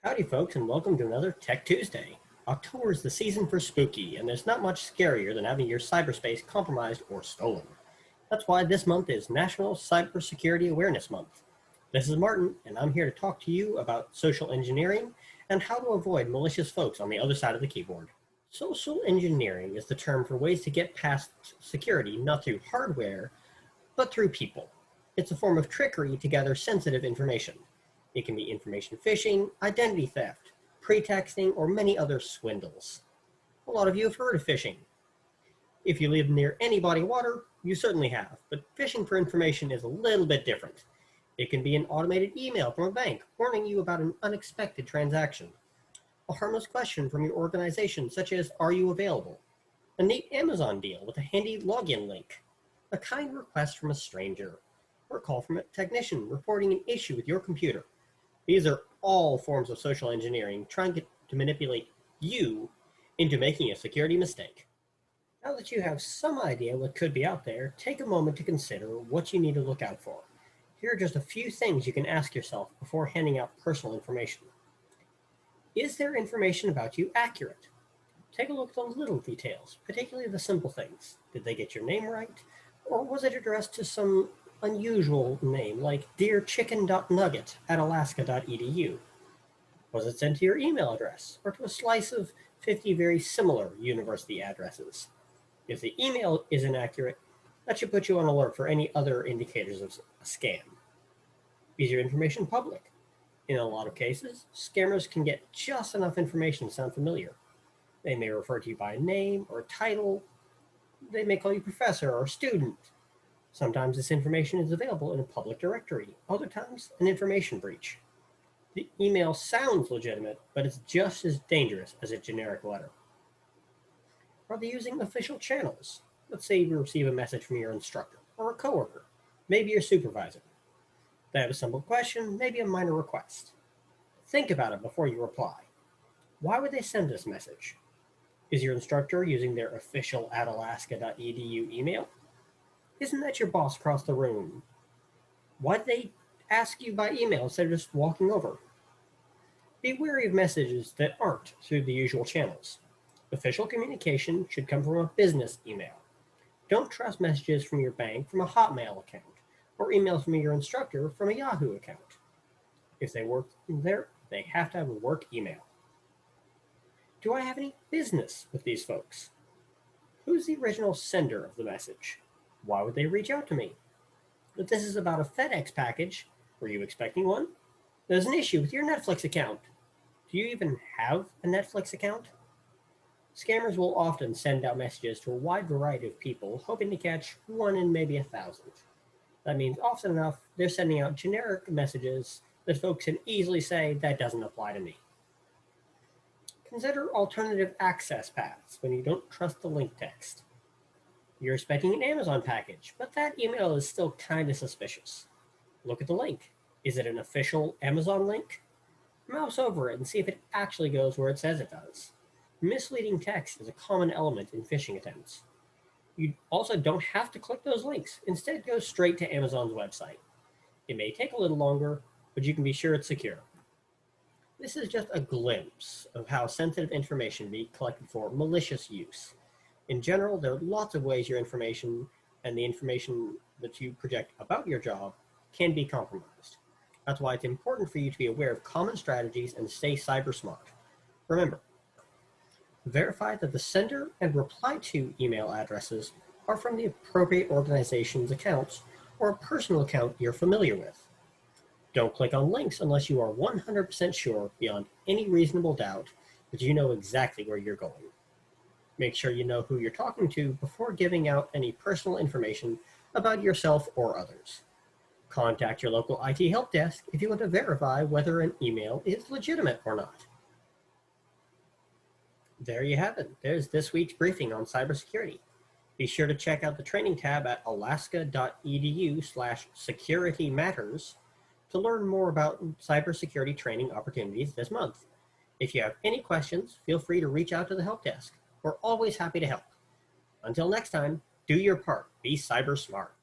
Howdy folks, and welcome to another Tech Tuesday. October is the season for spooky, and there's not much scarier than having your cyberspace compromised or stolen. That's why this month is National Cybersecurity Awareness Month. This is Martin, and I'm here to talk to you about social engineering and how to avoid malicious folks on the other side of the keyboard. Social engineering is the term for ways to get past security not through hardware, but through people. It's a form of trickery to gather sensitive information. It can be information phishing, identity theft, pretexting, or many other swindles. A lot of you have heard of phishing. If you live near any body of water, you certainly have, but phishing for information is a little bit different. It can be an automated email from a bank warning you about an unexpected transaction, a harmless question from your organization such as, "Are you available?" A neat Amazon deal with a handy login link, a kind request from a stranger, or a call from a technician reporting an issue with your computer. These are all forms of social engineering trying to manipulate you into making a security mistake. Now that you have some idea what could be out there, take a moment to consider what you need to look out for. Here are just a few things you can ask yourself before handing out personal information. Is their information about you accurate? Take a look at the little details, particularly the simple things. Did they get your name right? Or was it addressed to some unusual name like dearchicken.nugget@alaska.edu? Was it sent to your email address or to a slice of 50 very similar university addresses? If the email is inaccurate, that should put you on alert for any other indicators of a scam. Is your information public? In a lot of cases, scammers can get just enough information to sound familiar. They may refer to you by name or title. They may call you professor or student. Sometimes this information is available in a public directory. Other times, an information breach. The email sounds legitimate, but it's just as dangerous as a generic letter. Are they using official channels? Let's say you receive a message from your instructor or a coworker, maybe your supervisor. They have a simple question, maybe a minor request. Think about it before you reply. Why would they send this message? Is your instructor using their official @alaska.edu email? Isn't that your boss across the room? Why did they ask you by email instead of just walking over? Be wary of messages that aren't through the usual channels. Official communication should come from a business email. Don't trust messages from your bank from a Hotmail account, or emails from your instructor from a Yahoo account. If they work there, they have to have a work email. Do I have any business with these folks? Who's the original sender of the message? Why would they reach out to me? If this is about a FedEx package, were you expecting one? There's an issue with your Netflix account. Do you even have a Netflix account? Scammers will often send out messages to a wide variety of people, hoping to catch one in maybe 1,000. That means often enough, they're sending out generic messages that folks can easily say, that doesn't apply to me. Consider alternative access paths when you don't trust the link text. You're expecting an Amazon package, but that email is still kind of suspicious. Look at the link. Is it an official Amazon link? Mouse over it and see if it actually goes where it says it does. Misleading text is a common element in phishing attempts. You also don't have to click those links. Instead, go straight to Amazon's website. It may take a little longer, but you can be sure it's secure. This is just a glimpse of how sensitive information can be collected for malicious use. In general, there are lots of ways your information and the information that you project about your job can be compromised. That's why it's important for you to be aware of common strategies and stay cyber smart. Remember, verify that the sender and reply to email addresses are from the appropriate organization's accounts or a personal account you're familiar with. Don't click on links unless you are 100% sure beyond any reasonable doubt that you know exactly where you're going. Make sure you know who you're talking to before giving out any personal information about yourself or others. Contact your local IT help desk if you want to verify whether an email is legitimate or not. There you have it. There's this week's briefing on cybersecurity. Be sure to check out the training tab at alaska.edu/securitymatters to learn more about cybersecurity training opportunities this month. If you have any questions, feel free to reach out to the help desk. We're always happy to help. Until next time, do your part. Be cyber smart.